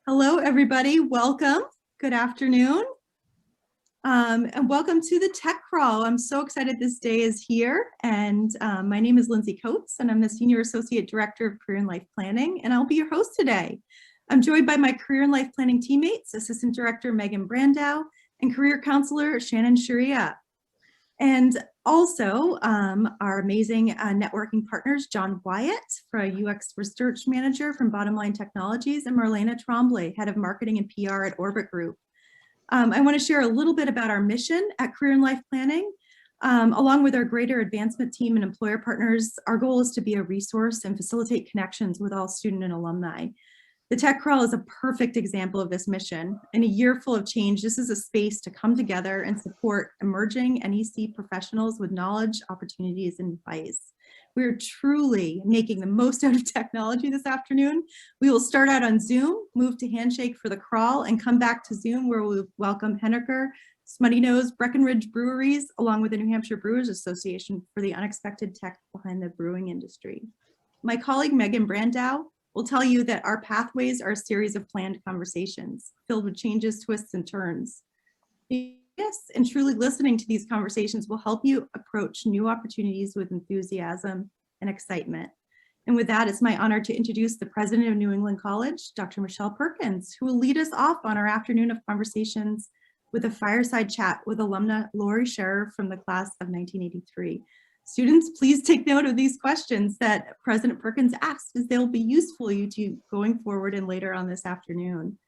Hello, everybody. Welcome. Good afternoon. And welcome to the Tech Crawl. I'm so excited this day is here. And my name is Lindsay Coates, and I'm the Senior Associate Director of Career and Life Planning, and I'll be your host today. I'm joined by my Career and Life Planning teammates, Assistant Director Megan Brandow and Career Counselor Shannon Sherer. And also our amazing networking partners, John Wyatt, UX Research Manager from Bottom Line Technologies, and Marlena Trombley, Head of Marketing and PR at Orbit Group. I want to share a little bit about our mission at Career and Life Planning. Along with our greater advancement team and employer partners, our goal is to be a resource and facilitate connections with all student and alumni. The Tech Crawl is a perfect example of this mission. In a year full of change, this is a space to come together and support emerging NEC professionals with knowledge, opportunities, and advice. We're truly making the most out of technology this afternoon. We will start out on Zoom, move to Handshake for the crawl, and come back to Zoom where we'll welcome Henniker, Smutty Nose, Breckenridge Breweries, along with the New Hampshire Brewers Association for the unexpected tech behind the brewing industry. My colleague Megan Brandow will tell you that our pathways are a series of planned conversations filled with changes, twists, and turns. Yes, and truly listening to these conversations will help you approach new opportunities with enthusiasm and excitement. And with that, it's my honor to introduce the president of New England College, Dr. Michele Perkins, who will lead us off on our afternoon of conversations with a fireside chat with alumna Lori Sherer from the class of 1983. Students, please take note of these questions that President Perkins asked, as they'll be useful to you going forward and later on this afternoon.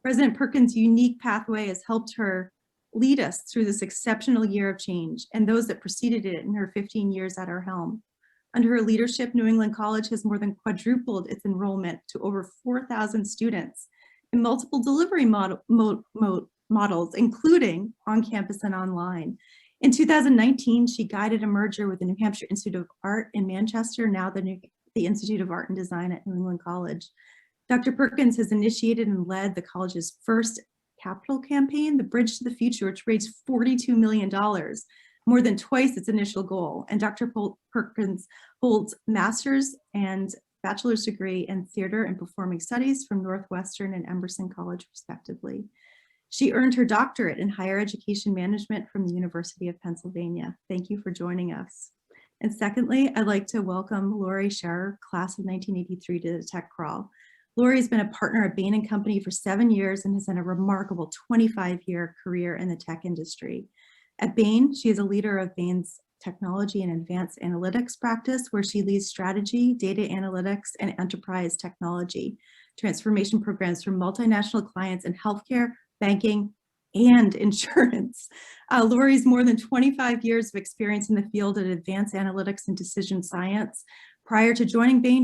President Perkins' unique pathway has helped her lead us through this exceptional year of change and those that preceded it in her 15 years at our helm. Under her leadership, New England College has more than quadrupled its enrollment to over 4,000 students in multiple delivery models, including on campus and online. In 2019, she guided a merger with the New Hampshire Institute of Art in Manchester, now the Institute of Art and Design at New England College. Dr. Perkins has initiated and led the college's first capital campaign, the Bridge to the Future, which raised $42 million, more than twice its initial goal. And Dr. Perkins holds master's and bachelor's degree in theater and performing studies from Northwestern and Emerson College, respectively. She earned her doctorate in higher education management from the University of Pennsylvania. Thank you for joining us. And secondly, I'd like to welcome Lori Sherer, class of 1983, to the Tech Crawl. Lori has been a partner at Bain & Company for 7 years and has had a remarkable 25-year career in the tech industry. At Bain, she is a leader of Bain's technology and advanced analytics practice, where she leads strategy, data analytics, and enterprise technology transformation programs for multinational clients in healthcare, banking, and insurance. Lori's more than 25 years of experience in the field of advanced analytics and decision science. Prior to joining Bain,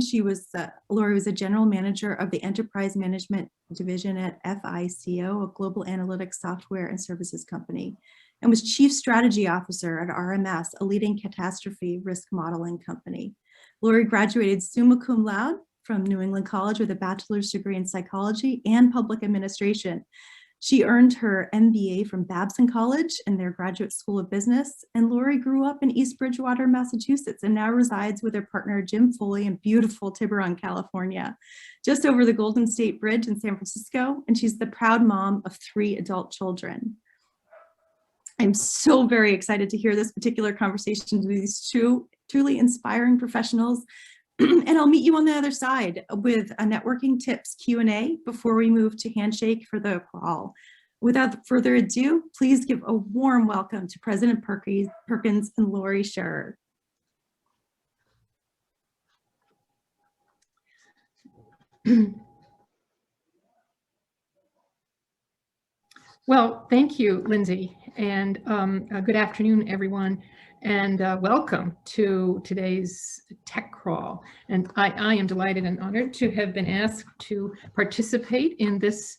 Lori was a general manager of the enterprise management division at FICO, a global analytics software and services company, and was chief strategy officer at RMS, a leading catastrophe risk modeling company. Lori graduated summa cum laude from New England College with a bachelor's degree in psychology and public administration. She earned her MBA from Babson College and their Graduate School of Business. And Lori grew up in East Bridgewater, Massachusetts, and now resides with her partner, Jim Foley, in beautiful Tiburon, California, just over the Golden State Bridge in San Francisco. And she's the proud mom of 3 adult children. I'm so very excited to hear this particular conversation with these two truly inspiring professionals. And I'll meet you on the other side with a networking tips Q&A before we move to Handshake for the crawl. Without further ado, please give a warm welcome to President Perkins and Lori Sherer. Well, thank you, Lindsay, and good afternoon, everyone, and welcome to today's Tech Crawl. And I am delighted and honored to have been asked to participate in this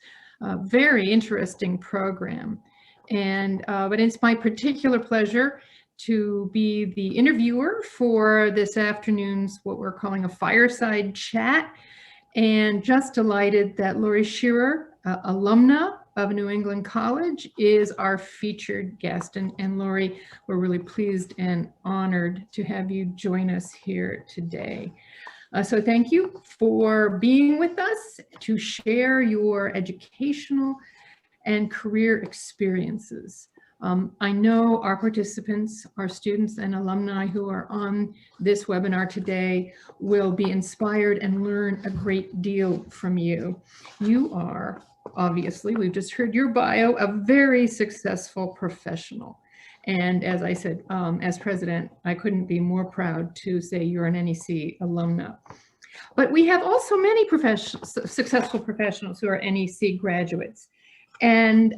very interesting program. And but it's my particular pleasure to be the interviewer for this afternoon's what we're calling a fireside chat. And just delighted that Lori Sherer, alumna of New England College, is our featured guest. And Lori, we're really pleased and honored to have you join us here today. So thank you for being with us to share your educational and career experiences. I know our participants, our students and alumni who are on this webinar today will be inspired and learn a great deal from you. You are, obviously, we've just heard your bio, a very successful professional. And as I said, as president, I couldn't be more proud to say you're an NEC alumna. But we have also many successful professionals who are NEC graduates. And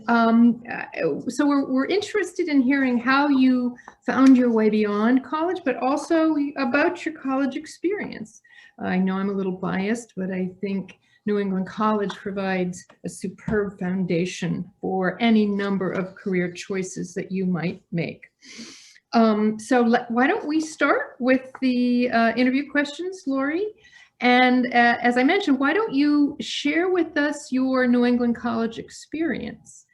so we're interested in hearing how you found your way beyond college, but also about your college experience. I know I'm a little biased, but I think New England College provides a superb foundation for any number of career choices that you might make. So why don't we start with the interview questions, Lori? And as I mentioned, why don't you share with us your New England College experience?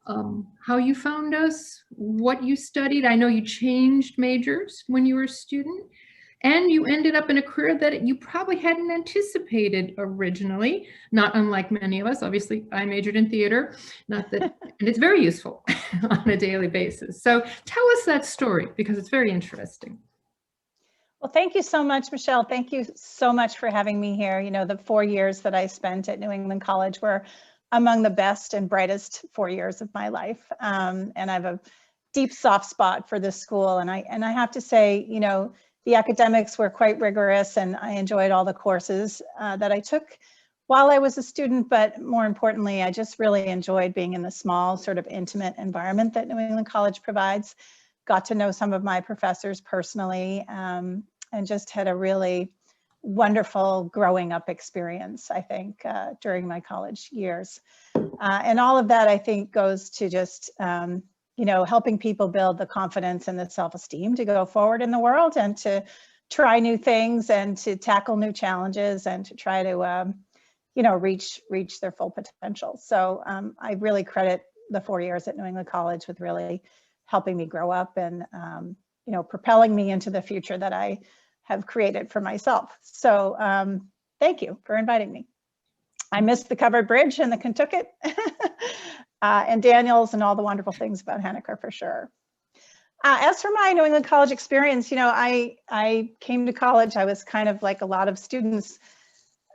How you found us, what you studied. I know you changed majors when you were a student, and you ended up in a career that you probably hadn't anticipated originally, not unlike many of us. Obviously, I majored in theater, not that, and it's very useful on a daily basis. So tell us that story, because it's very interesting. Well, thank you so much, Michelle. Thank you so much for having me here. You know, the 4 years that I spent at New England College were among the best and brightest 4 years of my life. And I have a deep soft spot for this school. And I have to say, you know, the academics were quite rigorous, and I enjoyed all the courses that I took while I was a student. But more importantly, I just really enjoyed being in the small, sort of intimate environment that New England College provides. Got to know some of my professors personally, and just had a really wonderful growing up experience, I think, during my college years. And all of that, I think, goes to just, you know, helping people build the confidence and the self-esteem to go forward in the world and to try new things and to tackle new challenges and to try to, you know, reach their full potential. So I really credit the 4 years at New England College with really helping me grow up and, you know, propelling me into the future that I have created for myself. So thank you for inviting me. I missed the covered bridge and the Kentucket and Daniels and all the wonderful things about Henniker for sure. As for my New England College experience, you know, I came to college, I was kind of like a lot of students,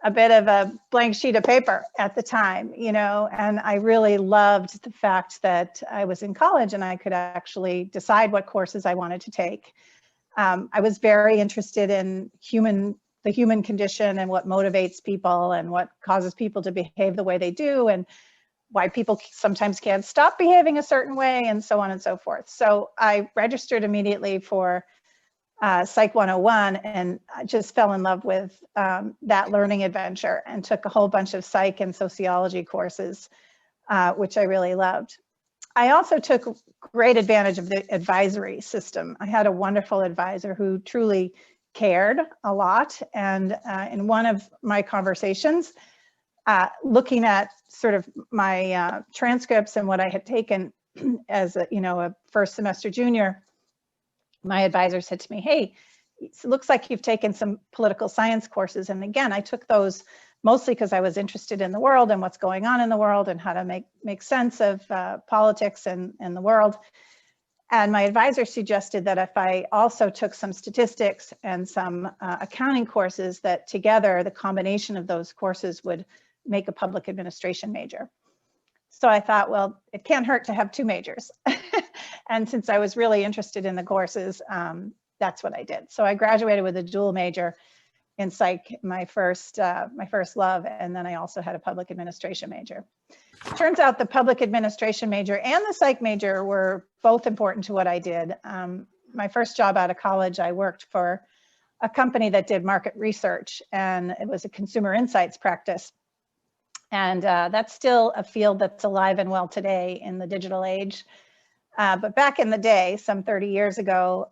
a bit of a blank sheet of paper at the time, you know, and I really loved the fact that I was in college and I could actually decide what courses I wanted to take. I was very interested in the human condition and what motivates people and what causes people to behave the way they do and why people sometimes can't stop behaving a certain way and so on and so forth. So I registered immediately for Psych 101 and I just fell in love with that learning adventure and took a whole bunch of psych and sociology courses, which I really loved. I also took great advantage of the advisory system. I had a wonderful advisor who truly cared a lot. And in one of my conversations, looking at sort of my transcripts and what I had taken as a, you know, a first semester junior, my advisor said to me, "Hey, it looks like you've taken some political science courses." And again, I took those mostly because I was interested in the world and what's going on in the world and how to make sense of politics and the world. And my advisor suggested that if I also took some statistics and some accounting courses, that together the combination of those courses would make a public administration major. So I thought, well, it can't hurt to have two majors. And since I was really interested in the courses, that's what I did. So I graduated with a dual major in psych, my first love, and then I also had a public administration major. Turns out the public administration major and the psych major were both important to what I did. My first job out of college, I worked for a company that did market research, and it was a consumer insights practice. And that's still a field that's alive and well today in the digital age. But back in the day, some 30 years ago,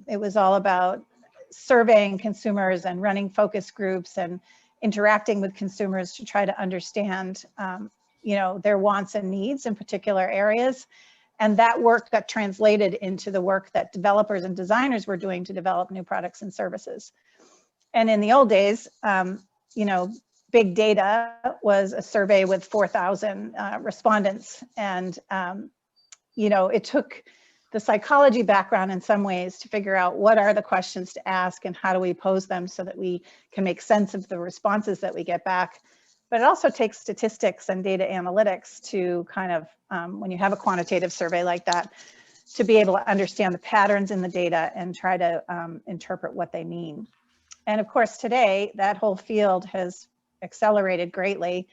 it was all about surveying consumers and running focus groups and interacting with consumers to try to understand you know, their wants and needs in particular areas. And that work got translated into the work that developers and designers were doing to develop new products and services. And in the old days, you know, big data was a survey with 4,000 respondents. And, you know, it took the psychology background in some ways to figure out what are the questions to ask and how do we pose them so that we can make sense of the responses that we get back. But it also takes statistics and data analytics to kind of, when you have a quantitative survey like that, to be able to understand the patterns in the data and try to interpret what they mean. And of course, today, that whole field has accelerated greatly.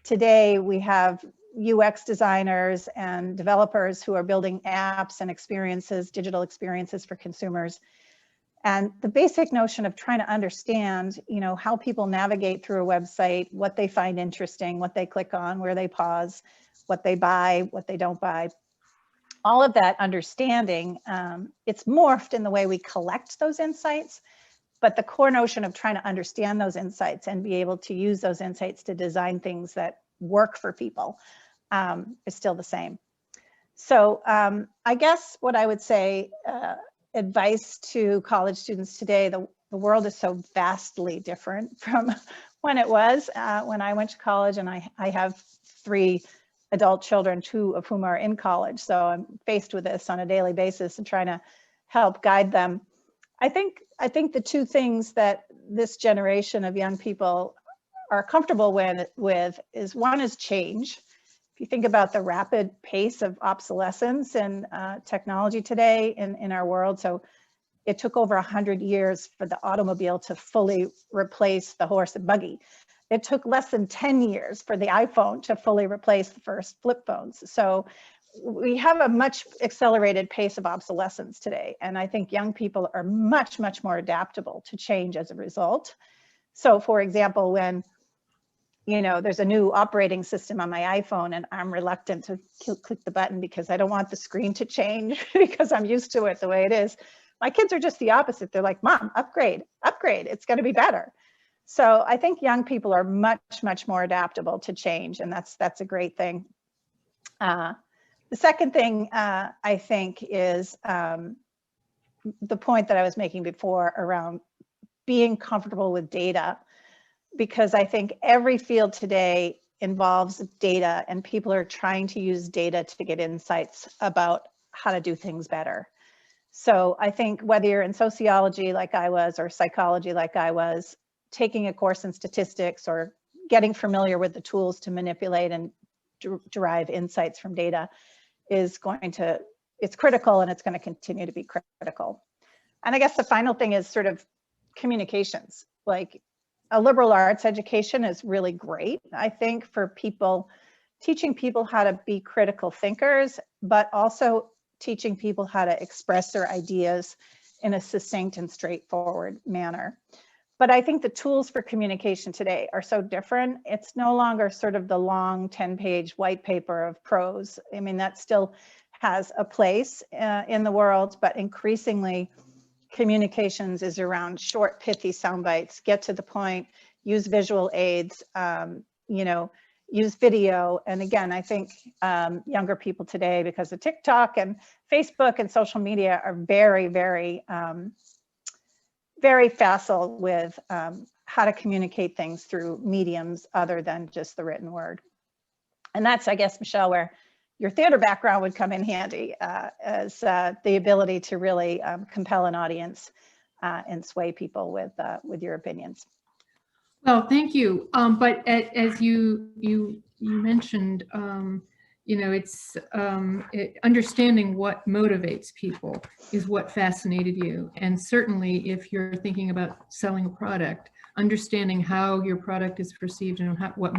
Today, we have UX designers and developers who are building apps and experiences, digital experiences for consumers. And the basic notion of trying to understand, you know, how people navigate through a website, what they find interesting, what they click on, where they pause, what they buy, what they don't buy, all of that understanding, it's morphed in the way we collect those insights. But the core notion of trying to understand those insights and be able to use those insights to design things that work for people is still the same. So I guess what I would say, advice to college students today, the world is so vastly different from when it was when I went to college, and I have 3 adult children, 2 of whom are in college. So I'm faced with this on a daily basis and trying to help guide them. I think the 2 things that this generation of young people are comfortable with is, one is change. If you think about the rapid pace of obsolescence and technology today in our world, so it took over 100 years for the automobile to fully replace the horse and buggy. It took less than 10 years for the iPhone to fully replace the first flip phones. So we have a much accelerated pace of obsolescence today. And I think young people are much, much more adaptable to change as a result. So for example, when, you know, there's a new operating system on my iPhone and I'm reluctant to click the button because I don't want the screen to change because I'm used to it the way it is. My kids are just the opposite. They're like, Mom, upgrade, it's going to be better. So I think young people are much, much more adaptable to change, and that's a great thing. The second thing I think is the point that I was making before around being comfortable with data, because I think every field today involves data and people are trying to use data to get insights about how to do things better. So I think whether you're in sociology like I was or psychology like I was, taking a course in statistics or getting familiar with the tools to manipulate and derive insights from data is it's critical, and it's going to continue to be critical. And I guess the final thing is sort of communications. Like, a liberal arts education is really great, I think, for people, teaching people how to be critical thinkers, but also teaching people how to express their ideas in a succinct and straightforward manner. But I think the tools for communication today are so different. It's no longer sort of the long 10-page white paper of prose. I mean, that still has a place in the world, but increasingly communications is around short, pithy sound bites, get to the point, use visual aids, you know, use video. And again, I think younger people today, because of TikTok and Facebook and social media, are very, very, very facile with how to communicate things through mediums other than just the written word. And that's, I guess, Michele, where your theater background would come in handy as the ability to really compel an audience and sway people with your opinions. Well, thank you. But as you mentioned, you know, it's understanding what motivates people is what fascinated you. And certainly if you're thinking about selling a product, understanding how your product is perceived and what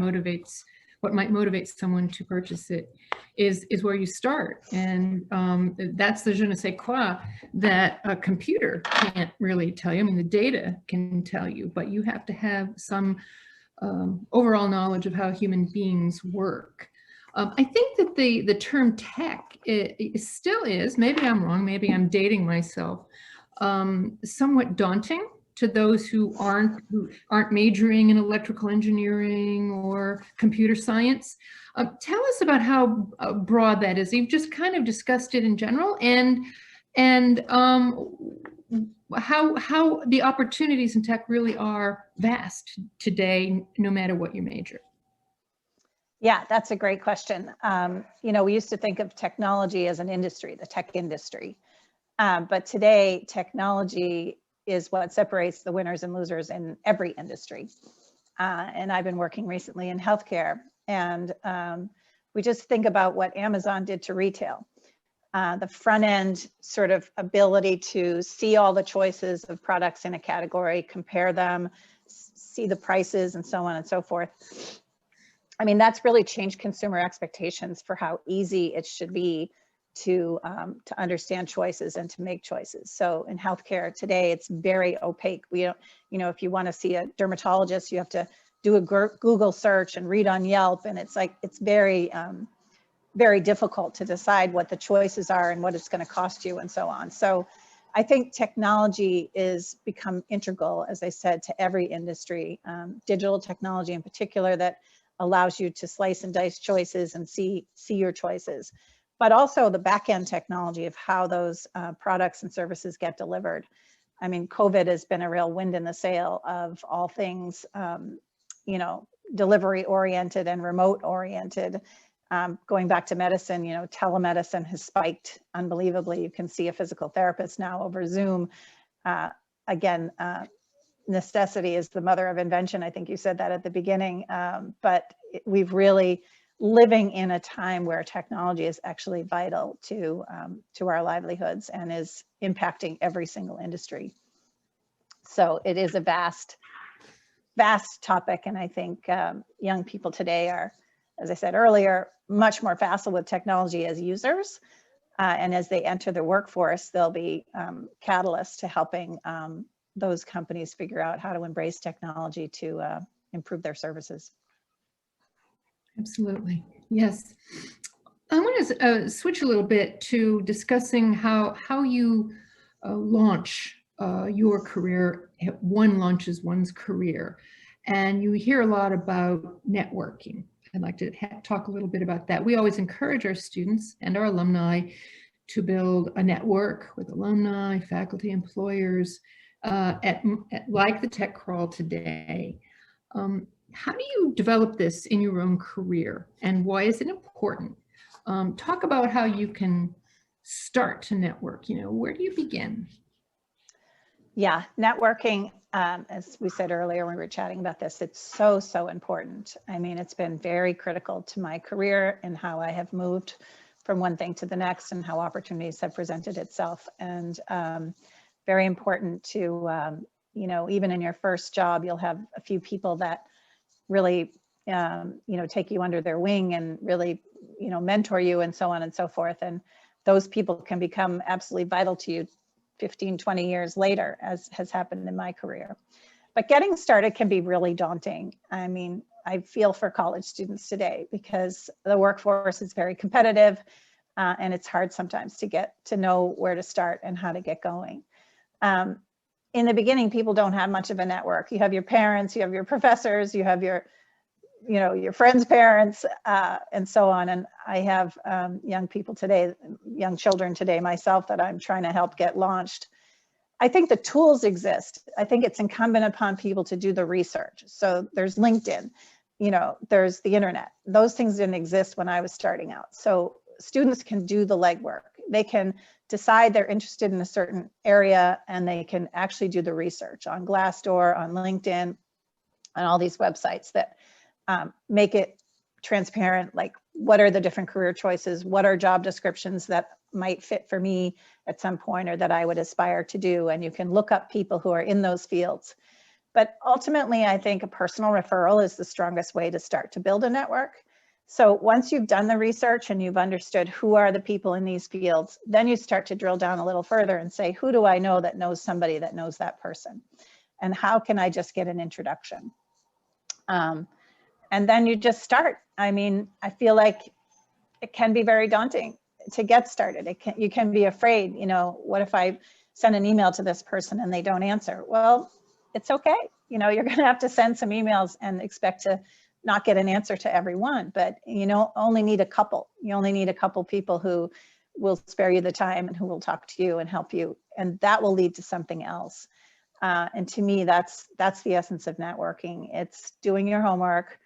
might motivate someone to purchase it is where you start. And that's the je ne sais quoi that a computer can't really tell you. I mean, the data can tell you, but you have to have some overall knowledge of how human beings work. I think that the term tech it still is, maybe I'm wrong, maybe I'm dating myself, somewhat daunting to those who aren't majoring in electrical engineering or computer science. Tell us about how broad that is. You've just kind of discussed it in general, and and how the opportunities in tech really are vast today, no matter what you major. Yeah, that's a great question. You know, we used to think of technology as an industry, the tech industry. But today, technology is what separates the winners and losers in every industry. And I've been working recently in healthcare, and we just think about what Amazon did to retail. The front end sort of ability to see all the choices of products in a category, compare them, see the prices, and so on and so forth. I mean, that's really changed consumer expectations for how easy it should be to understand choices and to make choices. So in healthcare today, it's very opaque. We don't, you know, if you want to see a dermatologist, you have to do a Google search and read on Yelp, and it's like it's very very difficult to decide what the choices are and what it's going to cost you and so on. So I think technology is become integral, as I said, to every industry, digital technology in particular, that allows you to slice and dice choices and see your choices, but also the back end technology of how those products and services get delivered. I mean, COVID has been a real wind in the sail of all things, you know, delivery oriented and remote oriented. Going back to medicine, you know, telemedicine has spiked unbelievably. You can see a physical therapist now over Zoom. Again, necessity is the mother of invention. I think you said that at the beginning, but we've really living in a time where technology is actually vital to our livelihoods and is impacting every single industry. So it is a vast topic, and I think young people today are, as I said earlier, much more facile with technology as users, and as they enter the workforce, they'll be catalysts to helping those companies figure out how to embrace technology to improve their services. Absolutely. Yes. I want to switch a little bit to discussing how you launch your career. One launches one's career, and you hear a lot about networking. I'd like to talk a little bit about that. We always encourage our students and our alumni to build a network with alumni, faculty, employers, like the Tech Crawl today. How do you develop this in your own career, and why is it important? Talk about how you can start to network. You know, where do you begin? Yeah, networking, as we said earlier when we were chatting about this, it's so important. I mean, it's been very critical to my career and how I have moved from one thing to the next and how opportunities have presented itself. And very important to, you know, even in your first job, you'll have a few people that really, you know, take you under their wing and really, you know, mentor you and so on and so forth. And those people can become absolutely vital to you 15, 20 years later, as has happened in my career. But getting started can be really daunting. I mean, I feel for college students today because the workforce is very competitive, and it's hard sometimes to get to know where to start and how to get going. In the beginning, people don't have much of a network. You have your parents, you have your professors, you have your, you know, your friends' parents, and so on. And I have young people today, young children today myself, that I'm trying to help get launched. I think the tools exist. I think it's incumbent upon people to do the research. So there's LinkedIn, you know, there's the internet. Those things didn't exist when I was starting out. So students can do the legwork. They can decide they're interested in a certain area, and they can actually do the research on Glassdoor, on LinkedIn, on all these websites that make it transparent, like what are the different career choices, what are job descriptions that might fit for me at some point or that I would aspire to do. And you can look up people who are in those fields. But ultimately, I think a personal referral is the strongest way to start to build a network. So once you've done the research and you've understood who are the people in these fields, then you start to drill down a little further and say, who do I know that knows somebody that knows that person? And how can I just get an introduction? And then you just start. I mean, I feel like it can be very daunting to get started. You can be afraid, you know, what if I send an email to this person and they don't answer? Well, it's okay. You know, you're going to have to send some emails and expect to not get an answer to everyone, but you know, only need a couple. You only need a couple people who will spare you the time and who will talk to you and help you, and that will lead to something else. And to me, that's the essence of networking. It's doing your homework,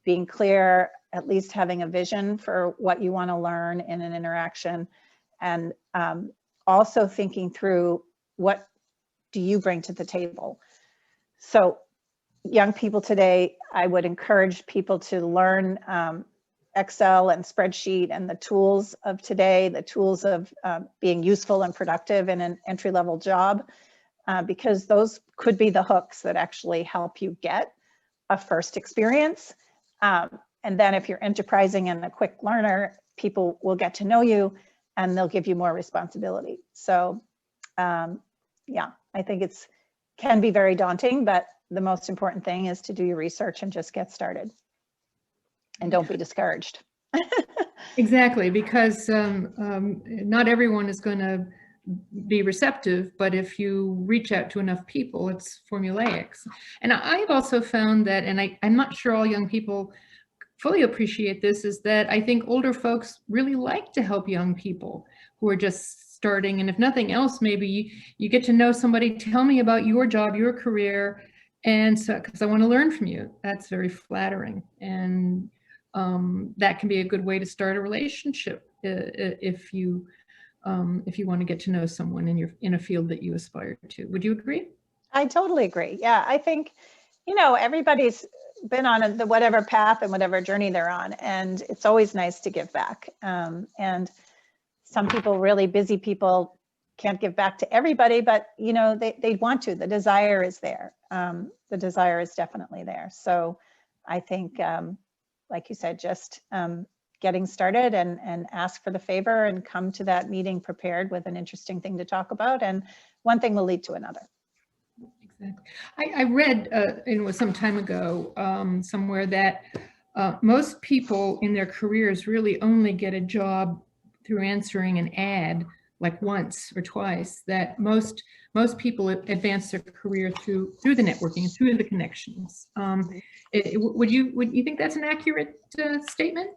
being clear, at least having a vision for what you want to learn in an interaction, and also thinking through, what do you bring to the table? So young people today, I would encourage people to learn Excel and spreadsheet and the tools of today, the tools of being useful and productive in an entry-level job, because those could be the hooks that actually help you get a first experience. And then if you're enterprising and a quick learner, people will get to know you and they'll give you more responsibility. So yeah, I think it's can be very daunting, but the most important thing is to do your research and just get started. And don't be discouraged. Exactly, because not everyone is going to be receptive, but if you reach out to enough people, it's formulaic. And I've also found that, and I'm not sure all young people fully appreciate this, is that I think older folks really like to help young people who are just starting. And if nothing else, maybe you get to know somebody, tell me about your job, your career. And so, because I want to learn from you, that's very flattering. And that can be a good way to start a relationship if you want to get to know someone in a field that you aspire to. Would you agree? I totally agree. Yeah, I think, everybody's been on the whatever path and whatever journey they're on, and it's always nice to give back. And some people, really busy people, can't give back to everybody, but they want to. The desire is there. The desire is definitely there. So I think, like you said, just getting started and ask for the favor and come to that meeting prepared with an interesting thing to talk about, and one thing will lead to another. Exactly. I read it was some time ago somewhere that most people in their careers really only get a job through answering an ad like once or twice. That most people advance their career through the networking, through the connections. Would you think that's an accurate statement?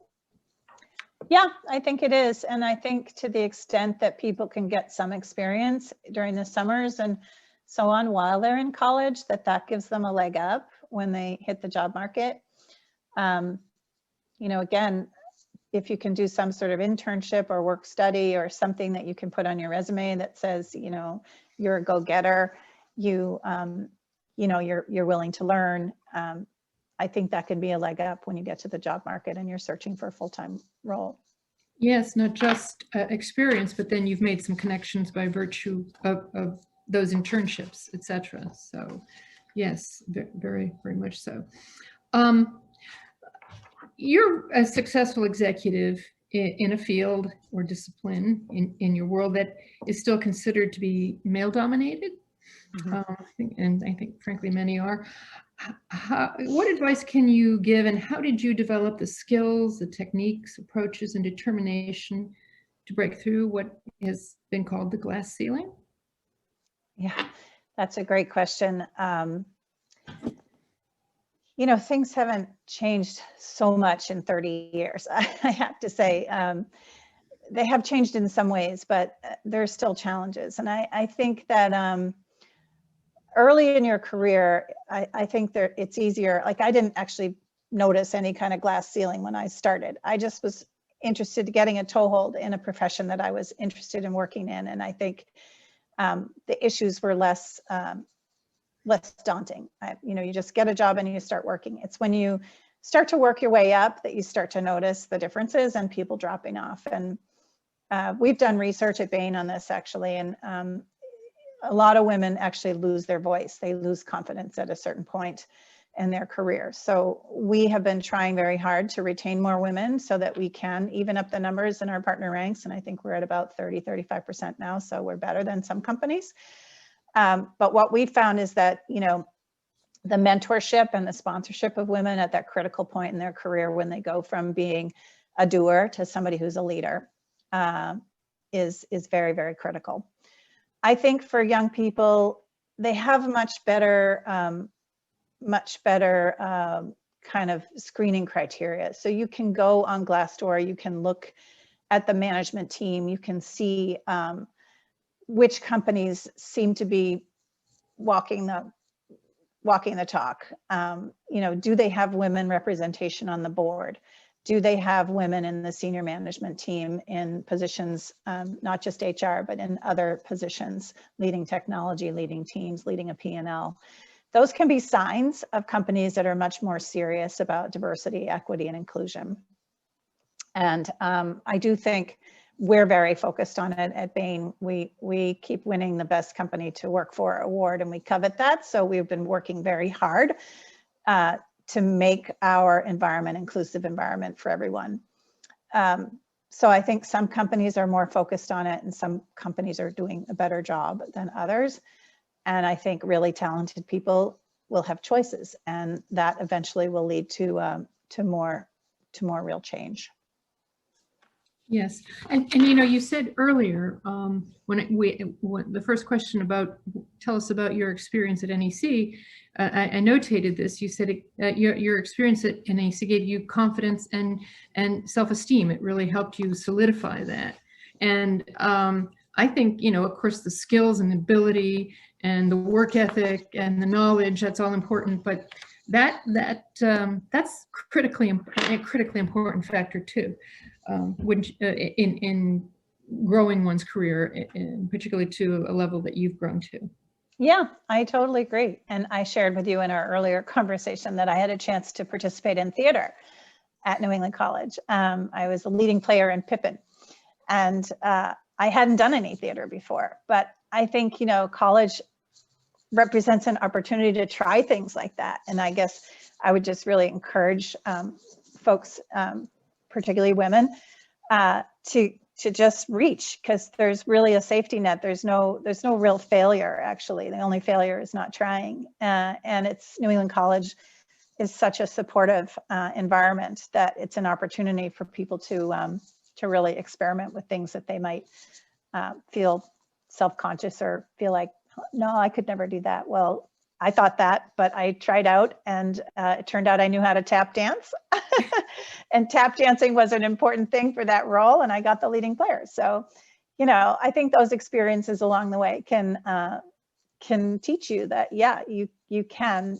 Yeah, I think it is. And I think to the extent that people can get some experience during the summers and so on while they're in college, that gives them a leg up when they hit the job market. Again, if you can do some sort of internship or work study or something that you can put on your resume that says, you're a go-getter, you're willing to learn. I think that can be a leg up when you get to the job market and you're searching for a full-time role. Yes, not just experience, but then you've made some connections by virtue of those internships, etc. So yes, very, very much so. You're a successful executive in a field or discipline in your world that is still considered to be male dominated. Mm-hmm. And I think frankly many are. What advice can you give, and how did you develop the skills, the techniques, approaches, and determination to break through what has been called the glass ceiling? Yeah, that's a great question. Things haven't changed so much in 30 years. I have to say, they have changed in some ways, but there's still challenges. And I think that early in your career, I think that it's easier. Like, I didn't actually notice any kind of glass ceiling when I started. I just was interested in getting a toehold in a profession that I was interested in working in. And I think the issues were less daunting. You just get a job and you start working. It's when you start to work your way up that you start to notice the differences and people dropping off. And we've done research at Bain on this, actually, and a lot of women actually lose their voice. They lose confidence at a certain point in their career. So we have been trying very hard to retain more women so that we can even up the numbers in our partner ranks. And I think we're at about 35% now. So we're better than some companies. But what we found is that, the mentorship and the sponsorship of women at that critical point in their career when they go from being a doer to somebody who's a leader is very, very critical. I think for young people, they have much better kind of screening criteria. So you can go on Glassdoor, you can look at the management team, you can see which companies seem to be walking the talk. You know, do they have women representation on the board? Do they have women in the senior management team in positions, not just HR, but in other positions, leading technology, leading teams, leading a P&L? Those can be signs of companies that are much more serious about diversity, equity, and inclusion. And I do think we're very focused on it at Bain. We keep winning the Best Company to Work For award, and we covet that. So we've been working very hard to make our environment inclusive environment for everyone. So I think some companies are more focused on it, and some companies are doing a better job than others. And I think really talented people will have choices, and that eventually will lead to more real change. Yes, and you know, you said earlier when the first question about tell us about your experience at NEC, I notated this. You said your experience at NEC gave you confidence and self-esteem. It really helped you solidify that. And I think, you know, of course, the skills and ability and the work ethic and the knowledge, that's all important. But that's critically important factor too. Which in growing one's career, particularly to a level that you've grown to. Yeah, I totally agree. And I shared with you in our earlier conversation that I had a chance to participate in theater at New England College. I was a leading player in Pippin, and I hadn't done any theater before. But I think, you know, college represents an opportunity to try things like that. And I guess I would just really encourage folks, particularly women, to just reach, because there's really a safety net. There's no real failure, actually. The only failure is not trying. And it's New England College is such a supportive environment that it's an opportunity for people to really experiment with things that they might feel self-conscious or feel like, no, I could never do that. Well, I thought that, but I tried out, and it turned out I knew how to tap dance. And tap dancing was an important thing for that role, and I got the leading player. So, you know, I think those experiences along the way can teach you that, yeah, you can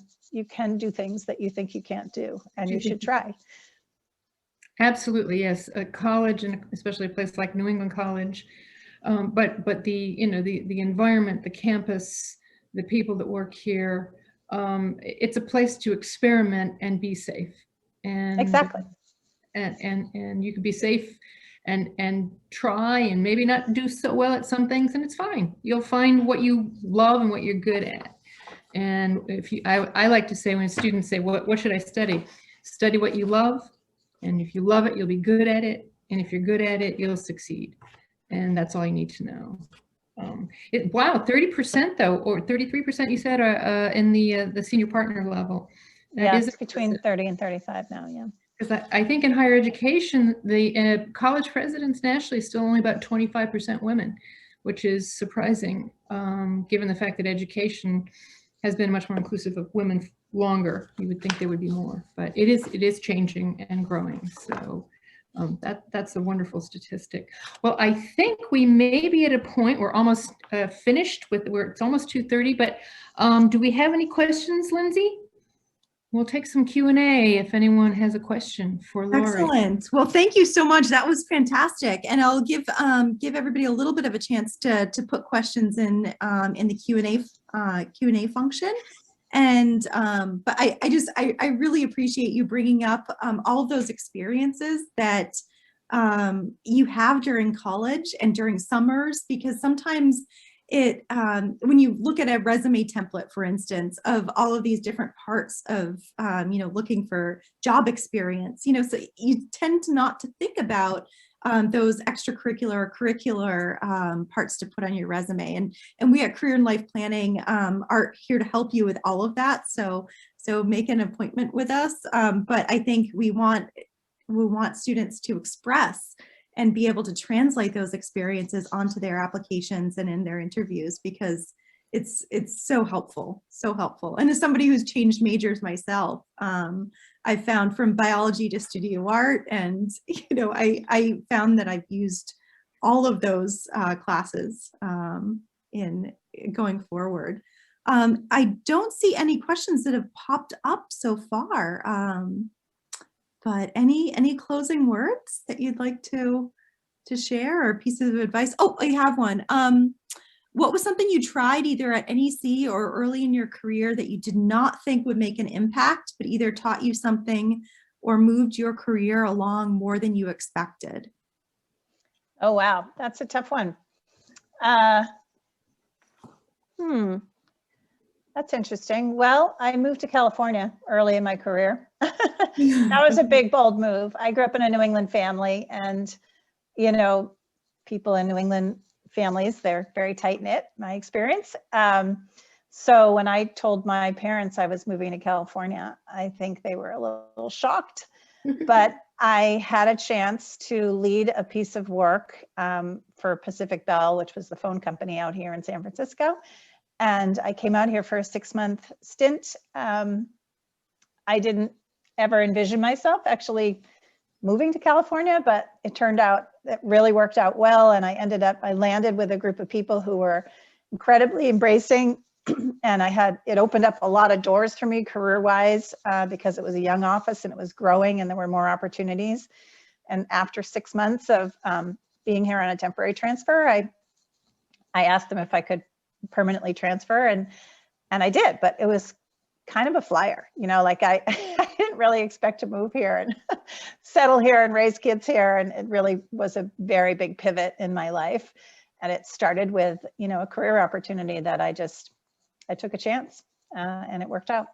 do things that you think you can't do, and you should try. Absolutely, yes. A college, and especially a place like New England College, but the, you know, the environment, the campus, the people that work here, it's a place to experiment and be safe. And exactly. And you can be safe and try and maybe not do so well at some things, and it's fine. You'll find what you love and what you're good at. And if you, I like to say, when students say, what should I study? Study what you love. And if you love it, you'll be good at it. And if you're good at it, you'll succeed. And that's all you need to know. Wow, 30% though, or 33% you said in the senior partner level. Yeah, it's between 30 and 35 now, yeah. Because I think in higher education, the college presidents nationally is still only about 25% women, which is surprising, given the fact that education has been much more inclusive of women longer. You would think there would be more, but it is changing and growing. So that's a wonderful statistic. Well, I think we may be at a point, we're almost finished with, it's almost 2:30, but do we have any questions, Lindsay? We'll take some Q&A if anyone has a question for Lori. Excellent. Well, thank you so much. That was fantastic. And I'll give everybody a little bit of a chance to put questions in the Q&A function. And but I really appreciate you bringing up all of those experiences that you have during college and during summers, because sometimes when you look at a resume template, for instance, of all of these different parts of, looking for job experience, so you tend to not to think about those extracurricular or curricular parts to put on your resume. And we at Career and Life Planning are here to help you with all of that. So make an appointment with us. But I think we want students to express and be able to translate those experiences onto their applications and in their interviews, because it's so helpful, so helpful. And as somebody who's changed majors myself, I found from biology to studio art, and I found that I've used all of those classes in going forward. I don't see any questions that have popped up so far, but any closing words that you'd like to share, or pieces of advice? Oh, I have one. What was something you tried either at NEC or early in your career that you did not think would make an impact, but either taught you something or moved your career along more than you expected? Oh, wow. That's a tough one. That's interesting. Well, I moved to California early in my career. That was a big, bold move. I grew up in a New England family, and, people in New England families, they're very tight knit, my experience. So when I told my parents I was moving to California, I think they were a little shocked, but I had a chance to lead a piece of work for Pacific Bell, which was the phone company out here in San Francisco. And I came out here for a 6-month stint. I didn't ever envision myself actually moving to California, but it turned out it really worked out well. And I landed with a group of people who were incredibly embracing. And it opened up a lot of doors for me career-wise because it was a young office and it was growing and there were more opportunities. And after 6 months of being here on a temporary transfer, I asked them if I could permanently transfer, and I did, but it was kind of a flyer, like I didn't really expect to move here and settle here and raise kids here. And it really was a very big pivot in my life. And it started with, a career opportunity that I took a chance and it worked out.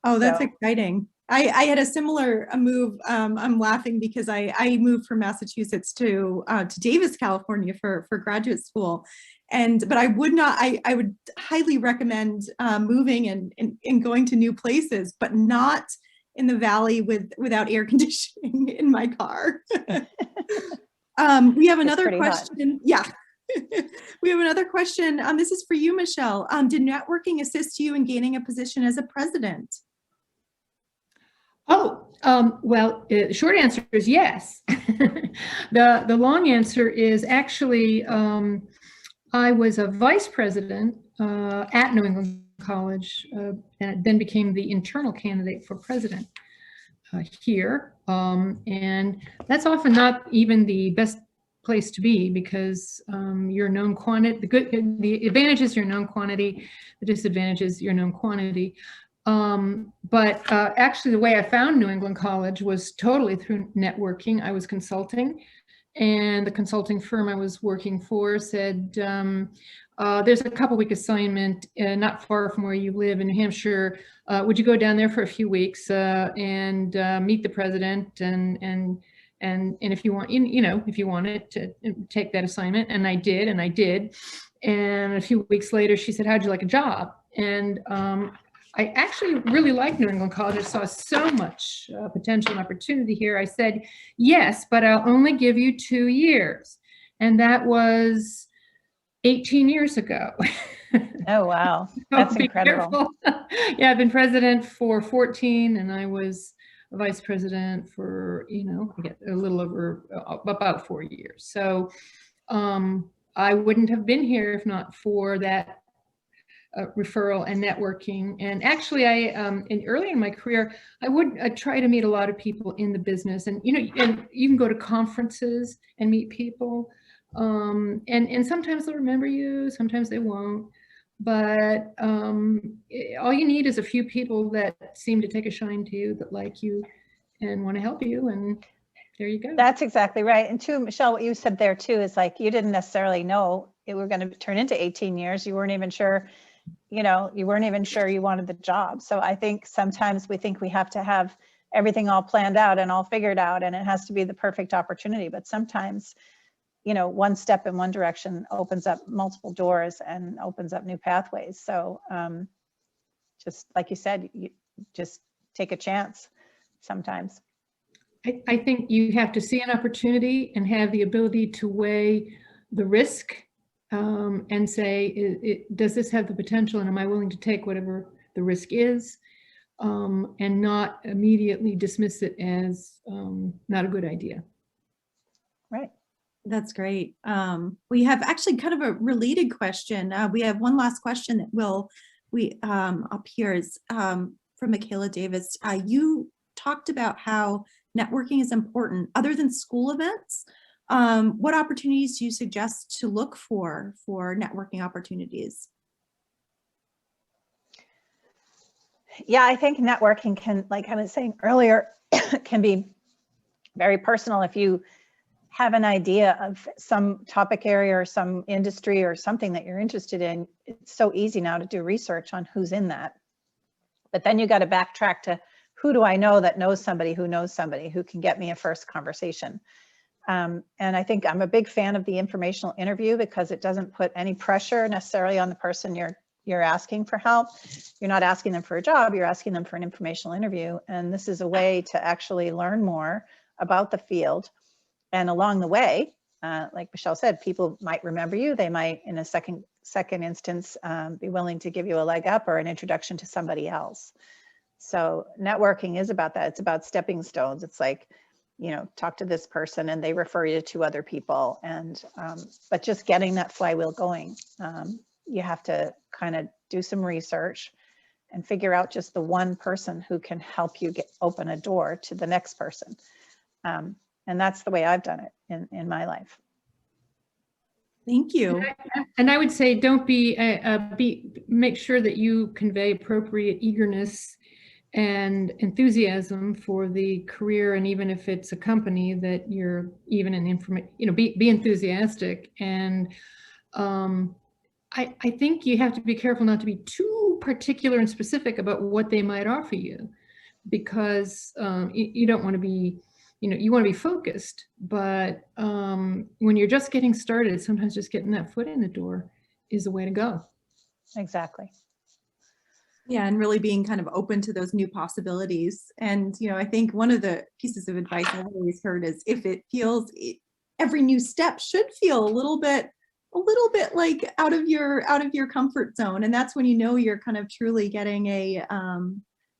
Oh, that's exciting. I had a similar move. I'm laughing because I moved from Massachusetts to Davis, California for graduate school. But I would highly recommend moving and going to new places, but not in the Valley without air conditioning in my car. We have another question. Yeah. We have another question. This is for you, Michele. Did networking assist you in gaining a position as a president? Oh, well, the short answer is yes. The long answer is actually, I was a vice president at New England College, and then became the internal candidate for president here. And that's often not even the best place to be, because you're known quantity. The advantage is you're known quantity. The disadvantage is you're known quantity. But actually, the way I found New England College was totally through networking. I was consulting, and the consulting firm I was working for said, there's a couple-week assignment not far from where you live in New Hampshire. Would you go down there for a few weeks and meet the president and if you want, if you wanted to take that assignment? And I did. And a few weeks later, she said, how'd you like a job? And I actually really liked New England College. I saw so much potential and opportunity here. I said, yes, but I'll only give you 2 years. And that was 18 years ago. Oh, wow. That's incredible. Yeah, I've been president for 14, and I was a vice president for, I get a little over about 4 years. So I wouldn't have been here if not for that referral and networking. And actually, early in my career, I would try to meet a lot of people in the business, and and you can go to conferences and meet people, and sometimes they'll remember you, sometimes they won't. But all you need is a few people that seem to take a shine to you, that like you and want to help you, and there you go. That's exactly right. And too, Michele, what you said there too is like, you didn't necessarily know it were going to turn into 18 years. You weren't even sure, you weren't even sure you wanted the job. So I think sometimes we think we have to have everything all planned out and all figured out, and it has to be the perfect opportunity. But sometimes, one step in one direction opens up multiple doors and opens up new pathways. So just like you said, you just take a chance sometimes. I think you have to see an opportunity and have the ability to weigh the risk and say, does this have the potential, and am I willing to take whatever the risk is, and not immediately dismiss it as not a good idea. Right. That's great. We have actually kind of a related question. We have one last question that up here is from Michele Davis. You talked about how networking is important. Other than school events, what opportunities do you suggest to look for networking opportunities? Yeah, I think networking can, like I was saying earlier, can be very personal. If you have an idea of some topic area or some industry or something that you're interested in, it's so easy now to do research on who's in that. But then you got to backtrack to who do I know that knows somebody who can get me a first conversation. And I think I'm a big fan of the informational interview because it doesn't put any pressure necessarily on the person you're asking for help. You're not asking them for a job, you're asking them for an informational interview. And this is a way to actually learn more about the field. And along the way, like Michele said, people might remember you. They might, in a second instance, be willing to give you a leg up or an introduction to somebody else. So networking is about that. It's about stepping stones. It's like, talk to this person and they refer you to other people. And but just getting that flywheel going, you have to kind of do some research and figure out just the one person who can help you open a door to the next person. And that's the way I've done it in my life. Thank you. And I would say, don't make sure that you convey appropriate eagerness and enthusiasm for the career, and even if it's a company that you're even be enthusiastic. And I think you have to be careful not to be too particular and specific about what they might offer you, because you don't want to be, you want to be focused, but when you're just getting started, sometimes just getting that foot in the door is the way to go. Exactly. Yeah, and really being kind of open to those new possibilities. And, I think one of the pieces of advice I've always heard is if it feels, every new step should feel a little bit like out of your comfort zone. And that's when you're kind of truly getting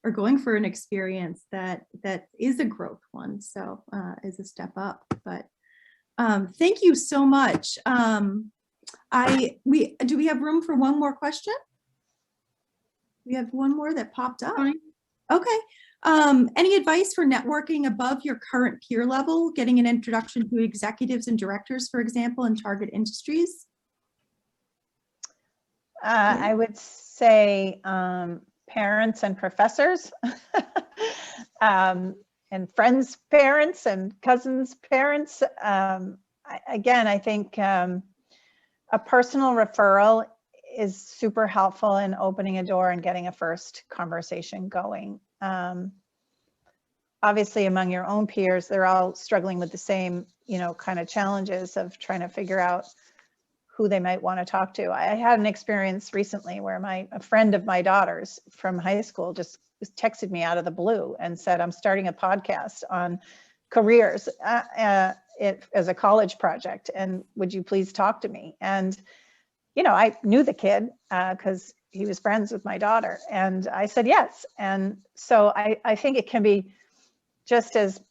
or going for an experience that is a growth one. So is a step up. But thank you so much. Do we have room for one more question? We have one more that popped up. Fine. Okay. Any advice for networking above your current peer level, getting an introduction to executives and directors, for example, in target industries? I would say parents and professors and friends' parents and cousins' parents. Again, I think a personal referral is super helpful in opening a door and getting a first conversation going. Obviously, among your own peers, they're all struggling with the same, kind of challenges of trying to figure out who they might want to talk to. I had an experience recently where a friend of my daughter's from high school just texted me out of the blue and said, I'm starting a podcast on careers as a college project, and would you please talk to me? And I knew the kid because he was friends with my daughter, and I said yes. And so I think it can be just as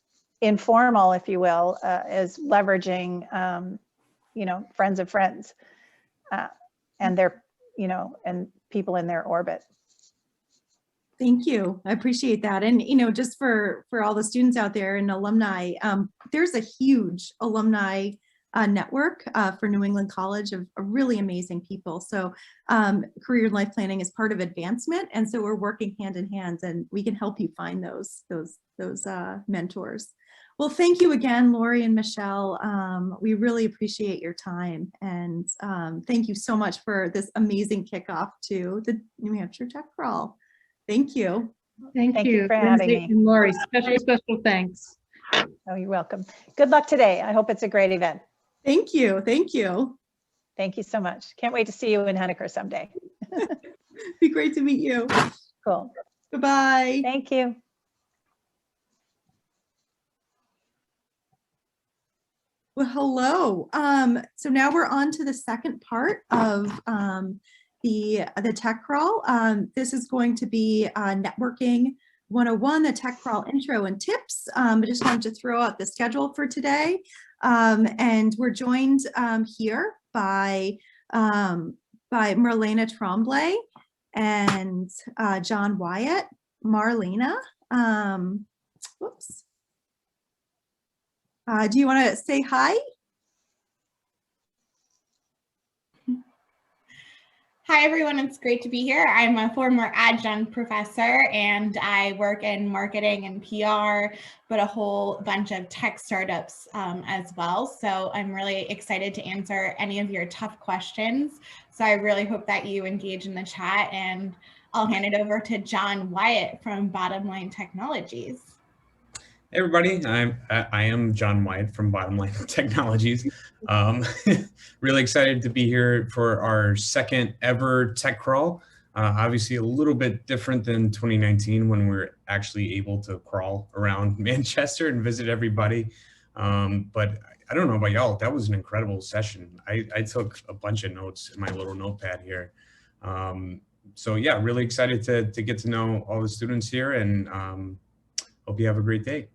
informal, if you will, as leveraging, friends of friends and their, and people in their orbit. Thank you. I appreciate that. And, just for all the students out there and alumni, there's a huge alumni network for New England College of really amazing people. So career and life planning is part of advancement. And so we're working hand in hand, and we can help you find those mentors. Well, thank you again, Lori and Michele. We really appreciate your time. And thank you so much for this amazing kickoff to the New Hampshire Tech Crawl. Thank you. Thank you for having me. And Lori, special thanks. Oh, you're welcome. Good luck today. I hope it's a great event. Thank you. Thank you. Thank you so much. Can't wait to see you in Henniker someday. Be great to meet you. Cool. Bye-bye. Thank you. Well, hello. So now we're on to the second part of the tech crawl. This is going to be networking 101, the tech crawl intro and tips. I just wanted to throw out the schedule for today. And we're joined here by Marlena Tremblay and John Wyatt. Marlena, whoops. Do you want to say hi? Hi, everyone. It's great to be here. I'm a former adjunct professor, and I work in marketing and PR, but a whole bunch of tech startups as well. So I'm really excited to answer any of your tough questions. So I really hope that you engage in the chat, and I'll hand it over to John Wyatt from Bottom Line Technologies. Hey everybody, I am John Wyatt from Bottom Line Technologies. Really excited to be here for our second ever tech crawl. Obviously a little bit different than 2019 when we were actually able to crawl around Manchester and visit everybody. But I don't know about y'all, that was an incredible session. I took a bunch of notes in my little notepad here. So yeah, really excited to get to know all the students here, and hope you have a great day.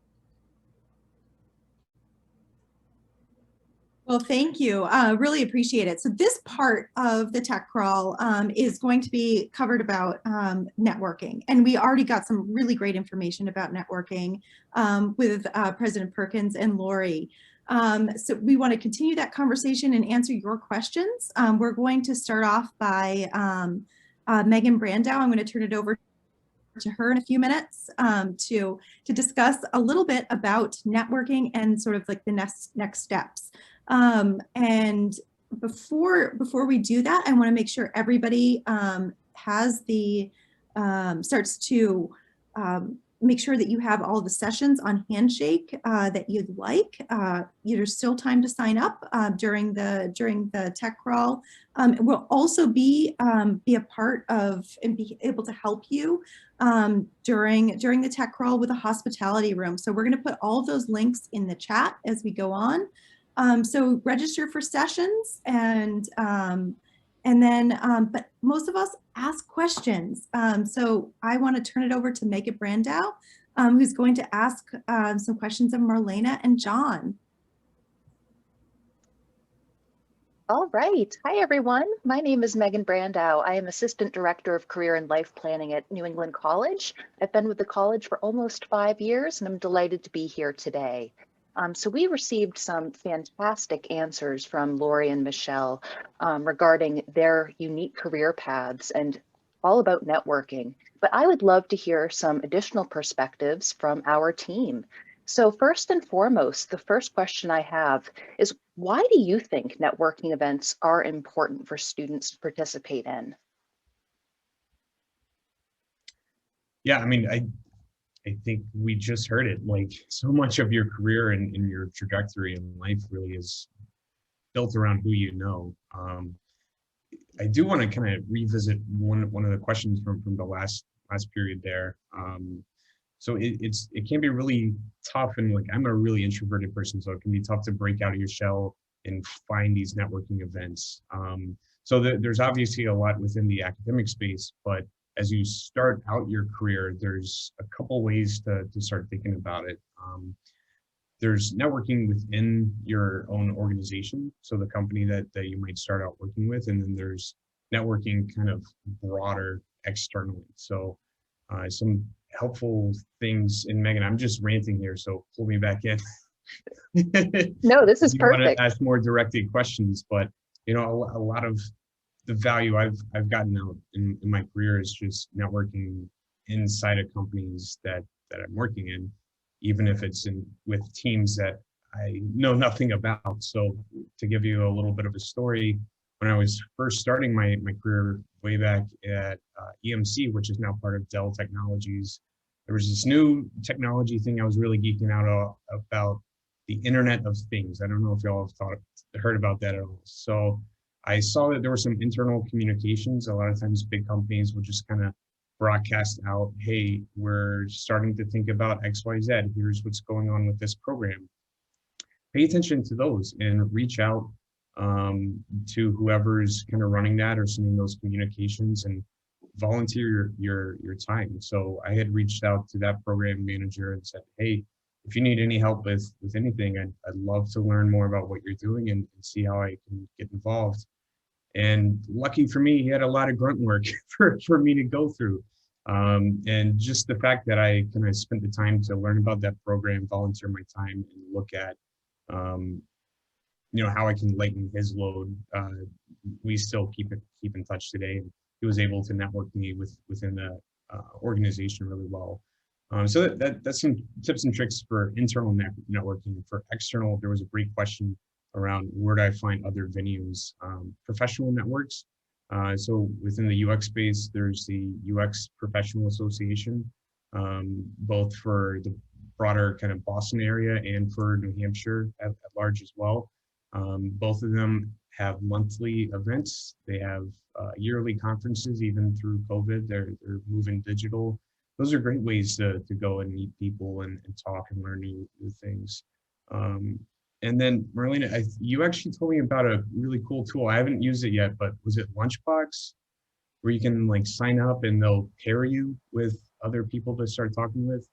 Well, thank you. Really appreciate it. So this part of the tech crawl is going to be covered about networking. And we already got some really great information about networking with President Perkins and Lori. So we want to continue that conversation and answer your questions. We're going to start off by Megan Brandow. I'm going to turn it over to her in a few minutes to discuss a little bit about networking and sort of like the next steps. And before we do that, I want to make sure everybody has the starts to make sure that you have all the sessions on Handshake that you'd like. There's still time to sign up during the tech crawl. We'll also be a part of and be able to help you during the tech crawl with a hospitality room. So we're going to put all of those links in the chat as we go on. So register for sessions and then, but most of us ask questions. So I want to turn it over to Megan Brandow, who's going to ask some questions of Marlena and John. All right. Hi, everyone. My name is Megan Brandow. I am Assistant Director of Career and Life Planning at New England College. I've been with the college for almost 5 years, and I'm delighted to be here today. So we received some fantastic answers from Lori and Michele regarding their unique career paths and all about networking. But I would love to hear some additional perspectives from our team. So first and foremost, the first question I have is, why do you think networking events are important for students to participate in? Yeah, I mean, I think we just heard it, like so much of your career and your trajectory in life really is built around who you know. I do want to kind of revisit one of the questions from the last period there. So it can be really tough, and like I'm a really introverted person, so it can be tough to break out of your shell and find these networking events. So there's obviously a lot within the academic space, but as you start out your career, there's a couple ways to start thinking about it. There's networking within your own organization, so the company that you might start out working with, and then there's networking kind of broader externally. So some helpful things, and Megan, I'm just ranting here, so pull me back in. No, this is perfect. I want to ask more directed questions, but you know, a lot of the value I've gotten out in my career is just networking inside of companies that I'm working in, even if it's with teams that I know nothing about. So to give you a little bit of a story, when I was first starting my career way back at EMC, which is now part of Dell Technologies, there was this new technology thing I was really geeking out about, the Internet of Things. I don't know if y'all have heard about that at all. So I saw that there were some internal communications. A lot of times big companies would just kind of broadcast out, hey, we're starting to think about XYZ. Here's what's going on with this program. pay attention to those and reach out to whoever's kind of running that or sending those communications, and volunteer your time. So I had reached out to that program manager and said, hey, if you need any help with anything, I'd love to learn more about what you're doing and see how I can get involved. And lucky for me, he had a lot of grunt work for me to go through. And just the fact that I kind of spent the time to learn about that program, volunteer my time, and look at, how I can lighten his load. We still keep in touch today. And he was able to network me within the organization really well. So that's some tips and tricks for internal networking. For external, there was a great question around where do I find other venues, professional networks. So within the UX space, there's the UX Professional Association, both for the broader kind of Boston area and for New Hampshire at large as well. Both of them have monthly events. They have yearly conferences. Even through COVID, they're moving digital. Those are great ways to go and meet people and talk and learn new things. And then Marlena, you actually told me about a really cool tool. I haven't used it yet, but was it Lunchbox, where you can like sign up and they'll pair you with other people to start talking with?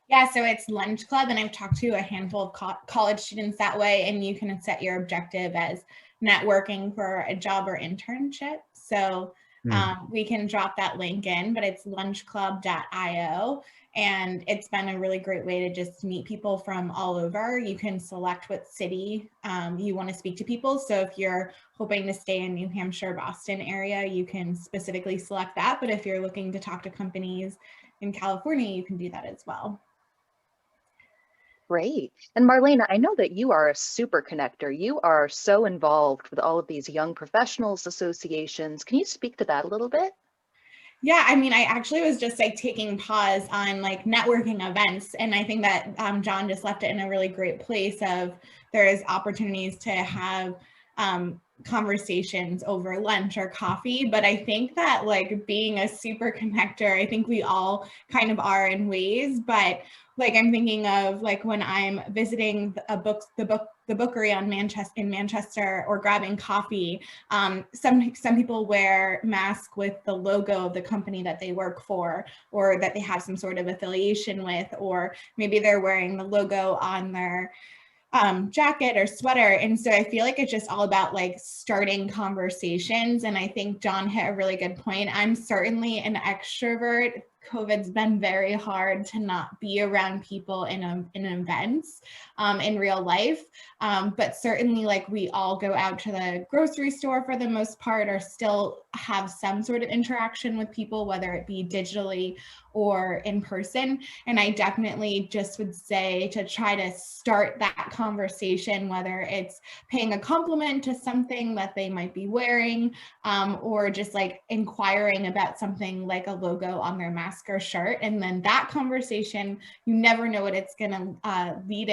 Yeah, so it's Lunch Club, and I've talked to a handful of college students that way, and you can set your objective as networking for a job or internship. So we can drop that link in, but it's lunchclub.io, and it's been a really great way to just meet people from all over. You can select what city you want to speak to people. So if you're hoping to stay in New Hampshire, Boston area, you can specifically select that. But if you're looking to talk to companies in California, you can do that as well. Great. And Marlena, I know that you are a super connector. You are so involved with all of these young professionals associations. Can you speak to that a little bit? Yeah, I mean, I actually was just like taking pause on like networking events. And I think that John just left it in a really great place of there's opportunities to have conversations over lunch or coffee. But I think that like being a super connector, I think we all kind of are in ways, but like I'm thinking of like when I'm visiting the bookery in Manchester or grabbing coffee, some people wear masks with the logo of the company that they work for, or that they have some sort of affiliation with, or maybe they're wearing the logo on their jacket or sweater. And so I feel like it's just all about like starting conversations. And I think John hit a really good point. I'm certainly an extrovert. COVID's been very hard to not be around people in events in real life. But certainly like we all go out to the grocery store for the most part, or still have some sort of interaction with people, whether it be digitally or in person. And I definitely just would say to try to start that conversation, whether it's paying a compliment to something that they might be wearing, or just like inquiring about something like a logo on their mask or shirt. And then that conversation, you never know what it's going to lead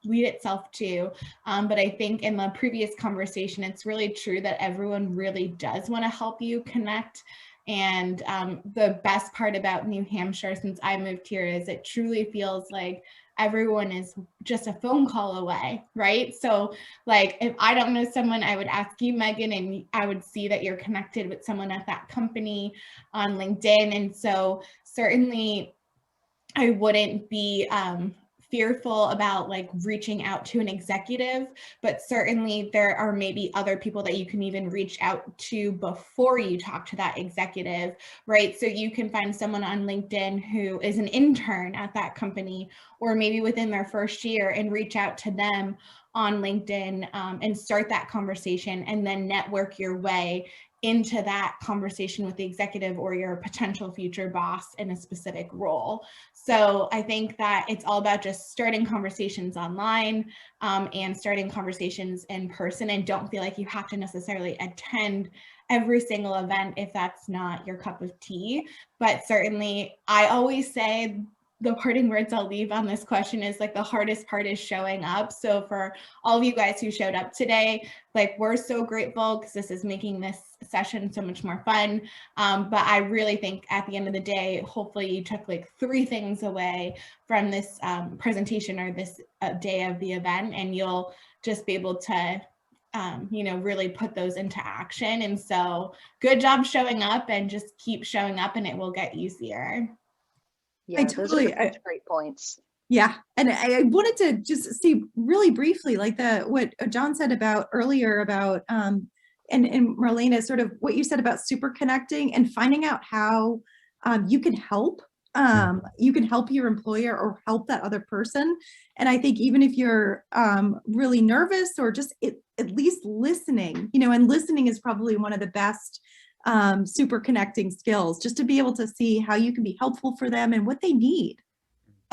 itself to. But I think in the previous conversation, it's really true that everyone really does want to help you connect. And the best part about New Hampshire since I moved here is it truly feels like everyone is just a phone call away, right? So like if I don't know someone, I would ask you, Megan, and I would see that you're connected with someone at that company on LinkedIn. And so certainly I wouldn't be fearful about like reaching out to an executive, but certainly there are maybe other people that you can even reach out to before you talk to that executive, right? So you can find someone on LinkedIn who is an intern at that company, or maybe within their first year, and reach out to them on LinkedIn and start that conversation, and then network your way into that conversation with the executive or your potential future boss in a specific role. So I think that it's all about just starting conversations online and starting conversations in person, and don't feel like you have to necessarily attend every single event if that's not your cup of tea. But certainly I always say the parting words I'll leave on this question is like the hardest part is showing up. So for all of you guys who showed up today, like we're so grateful because this is making this session so much more fun. But I really think at the end of the day, hopefully you took like 3 things away from this presentation or this day of the event, and you'll just be able to you know, really put those into action. And so good job showing up, and just keep showing up and it will get easier. Yeah, those are totally, such great points. Yeah, and I wanted to just see really briefly, like what John said about earlier about, and Marlena, sort of what you said about SuperConnecting and finding out how you can help. You can help your employer or help that other person. And I think even if you're really nervous or just at least listening, you know, and listening is probably one of the best SuperConnecting skills, just to be able to see how you can be helpful for them and what they need.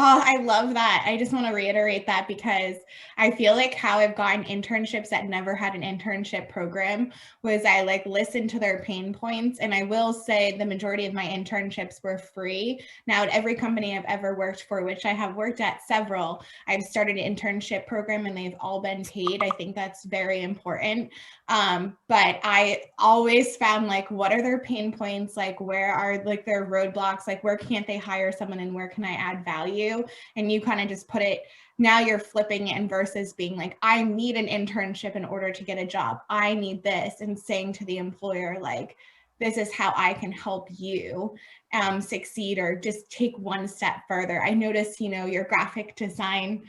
Oh, I love that. I just want to reiterate that because I feel like how I've gotten internships that never had an internship program was I like listened to their pain points. And I will say the majority of my internships were free. Now at every company I've ever worked for, which I have worked at several, I've started an internship program and they've all been paid. I think that's very important. But I always found like, what are their pain points? Like, where are like their roadblocks? Like, where can't they hire someone and where can I add value? And you kind of just put it, now you're flipping it, and versus being like, I need an internship in order to get a job. I need this, and saying to the employer, like, this is how I can help you succeed or just take one step further. I noticed, you know, your graphic design,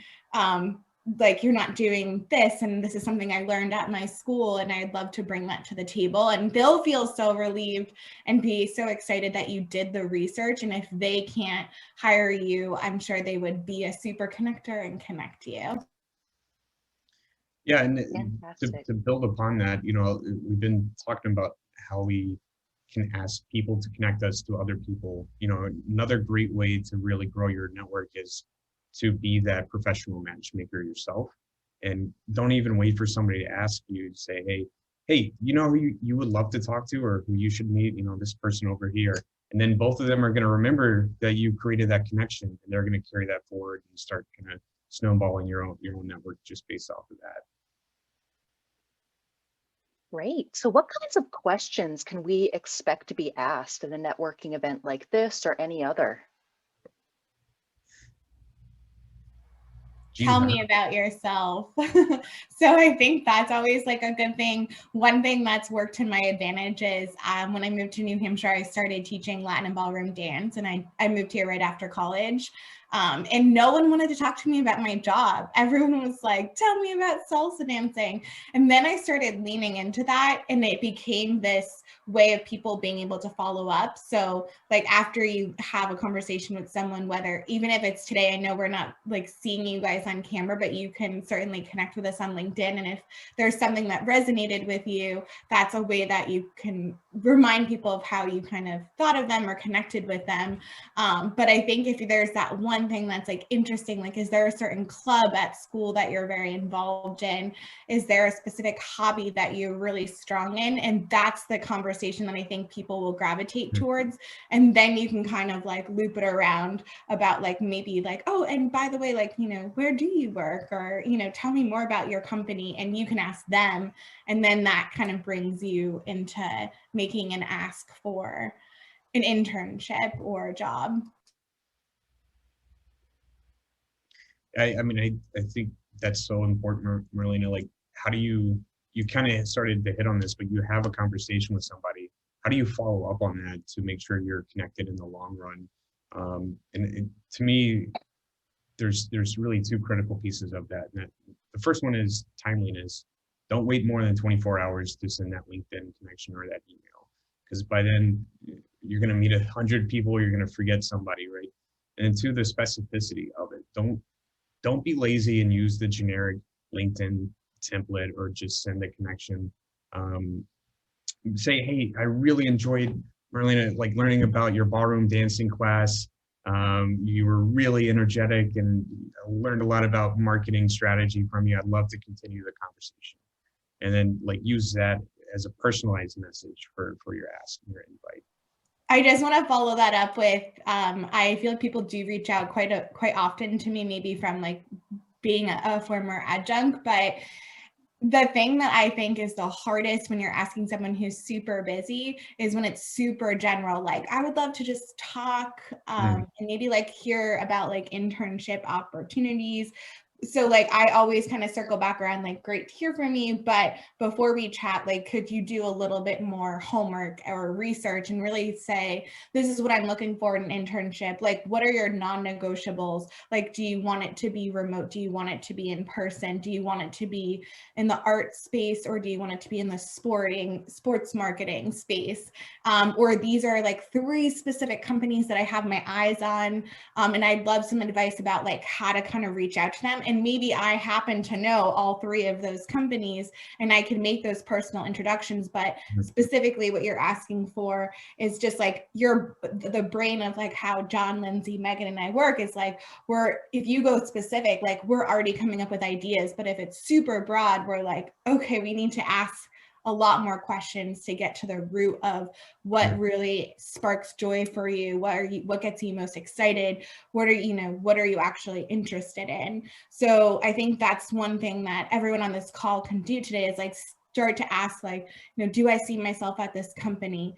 like you're not doing this, and this is something I learned at my school, and I'd love to bring that to the table. And they'll feel so relieved and be so excited that you did the research. And if they can't hire you, I'm sure they would be a super connector and connect you. Yeah, and to build upon that, you know, we've been talking about how we can ask people to connect us to other people. You know, another great way to really grow your network is to be that professional matchmaker yourself, and don't even wait for somebody to ask you to say, hey, you know who you would love to talk to or who you should meet, you know, this person over here. And then both of them are going to remember that you created that connection, and they're going to carry that forward and start kind of snowballing your own network just based off of that. Great. So what kinds of questions can we expect to be asked at a networking event like this or any other? Tell me about yourself. So I think that's always like a good thing. One thing that's worked to my advantage is when I moved to New Hampshire, I started teaching Latin and ballroom dance, and I moved here right after college. And no one wanted to talk to me about my job. Everyone was like, tell me about salsa dancing. And then I started leaning into that, and it became this way of people being able to follow up. So like after you have a conversation with someone, whether even if it's today, I know we're not like seeing you guys on camera, but you can certainly connect with us on LinkedIn. And if there's something that resonated with you, that's a way that you can remind people of how you kind of thought of them or connected with them. But I think if there's that one thing that's like interesting, like, is there a certain club at school that you're very involved in? Is there a specific hobby that you're really strong in? And that's the conversation that I think people will gravitate towards. And then you can kind of like loop it around about like, maybe like, oh, and by the way, like, you know, where do you work? Or, you know, tell me more about your company, and you can ask them. And then that kind of brings you into making an ask for an internship or a job. I mean, I think that's so important, Marlena. Like, how do you kind of started to hit on this, but you have a conversation with somebody. How do you follow up on that to make sure you're connected in the long run? And to me, there's really 2 critical pieces of that. And the first one is timeliness. Don't wait more than 24 hours to send that LinkedIn connection or that email, because by then you're going to meet 100 people. You're going to forget somebody, right? And 2, the specificity of it. Don't be lazy and use the generic LinkedIn template or just send a connection. Say, hey, I really enjoyed, Marlena, like learning about your ballroom dancing class. You were really energetic, and I learned a lot about marketing strategy from you. I'd love to continue the conversation. And then like use that as a personalized message for your ask and your invite. I just want to follow that up with, I feel like people do reach out quite often to me, maybe from like being a former adjunct, but the thing that I think is the hardest when you're asking someone who's super busy is when it's super general. Like, I would love to just talk and maybe like hear about like internship opportunities. So like, I always kind of circle back around like, great to hear from you, but before we chat, like, could you do a little bit more homework or research and really say, this is what I'm looking for in an internship? Like, what are your non-negotiables? Like, do you want it to be remote? Do you want it to be in person? Do you want it to be in the art space, or do you want it to be in the sports marketing space? Or these are like 3 specific companies that I have my eyes on. And I'd love some advice about like how to kind of reach out to them. And maybe I happen to know all 3 of those companies and I can make those personal introductions, but specifically what you're asking for is just like the brain of like how John, Lindsay, Megan, and I work is like, if you go specific, like we're already coming up with ideas, but if it's super broad, we're like, okay, we need to ask a lot more questions to get to the root of what really sparks joy for you. What gets you most excited? What are you actually interested in? So I think that's one thing that everyone on this call can do today is like start to ask like, do I see myself at this company?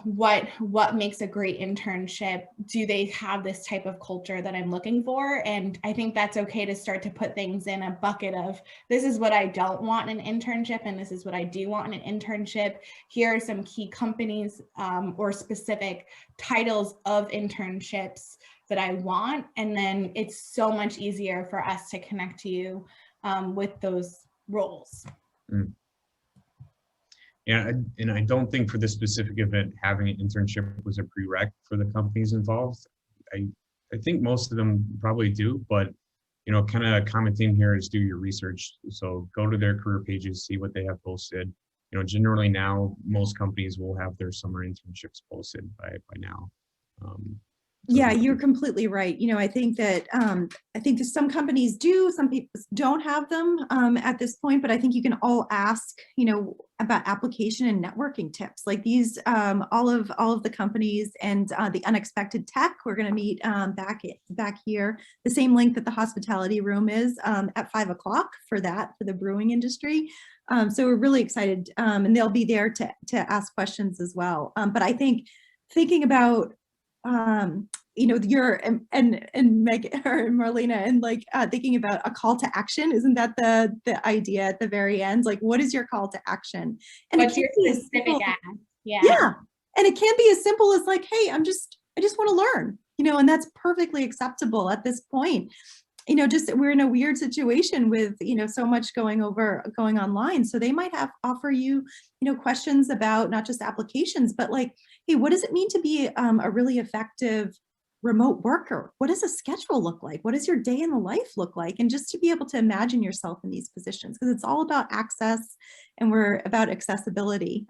What makes a great internship? Do they have this type of culture that I'm looking for? And I think that's okay to start to put things in a bucket of, this is what I don't want in an internship, and this is what I do want in an internship. Here are some key companies or specific titles of internships that I want. And then it's so much easier for us to connect to you with those roles. Yeah, and I don't think for this specific event, having an internship was a prereq for the companies involved. I think most of them probably do, but kind of a common theme here is do your research. So go to their career pages, see what they have posted. Generally now, most companies will have their summer internships posted by now. Yeah, you're completely right. I think that some companies do, some people don't have them at this point, but I think you can all ask, about application and networking tips like these, all of the companies and the unexpected tech. We're going to meet back here, the same link that the hospitality room is at 5 o'clock for the brewing industry. So we're really excited, and they'll be there to ask questions as well. But I think thinking about you're and Meg or Marlena and like thinking about a call to action, isn't that the idea at the very end? Like, what is your call to action? And what's your specific ask? Yeah, and it can be as simple as like, hey, I just want to learn, and that's perfectly acceptable at this point. Just we're in a weird situation with, so much going online. So they might offer you, questions about not just applications, but like, hey, what does it mean to be a really effective remote worker? What does a schedule look like? What does your day in the life look like? And just to be able to imagine yourself in these positions, because it's all about access and we're about accessibility.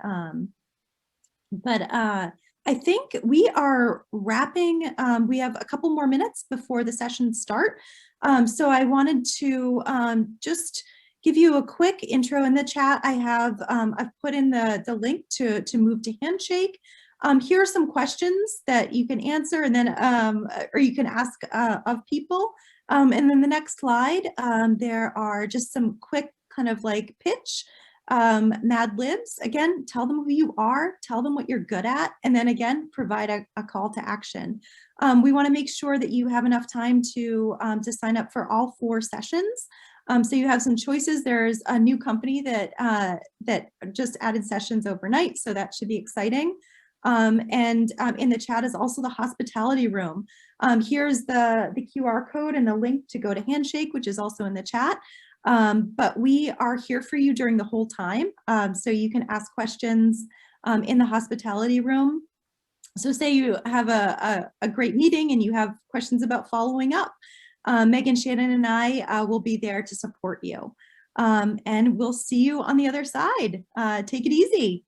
But I think we are wrapping. We have a couple more minutes before the sessions start. So I wanted to just give you a quick intro in the chat. I've put in the link to move to Handshake. Here are some questions that you can answer, and then or you can ask of people. And then the next slide, there are just some quick kind of like pitch. Mad Libs, again, tell them who you are, tell them what you're good at, and then again, provide a call to action. We want to make sure that you have enough time to sign up for all 4 sessions. So you have some choices. There's a new company that just added sessions overnight, so that should be exciting. And in the chat is also the hospitality room. Here's the QR code and the link to go to Handshake, which is also in the chat. But we are here for you during the whole time. So you can ask questions in the hospitality room. So say you have a great meeting and you have questions about following up. Megan, Shannon, and I will be there to support you. And we'll see you on the other side. Take it easy.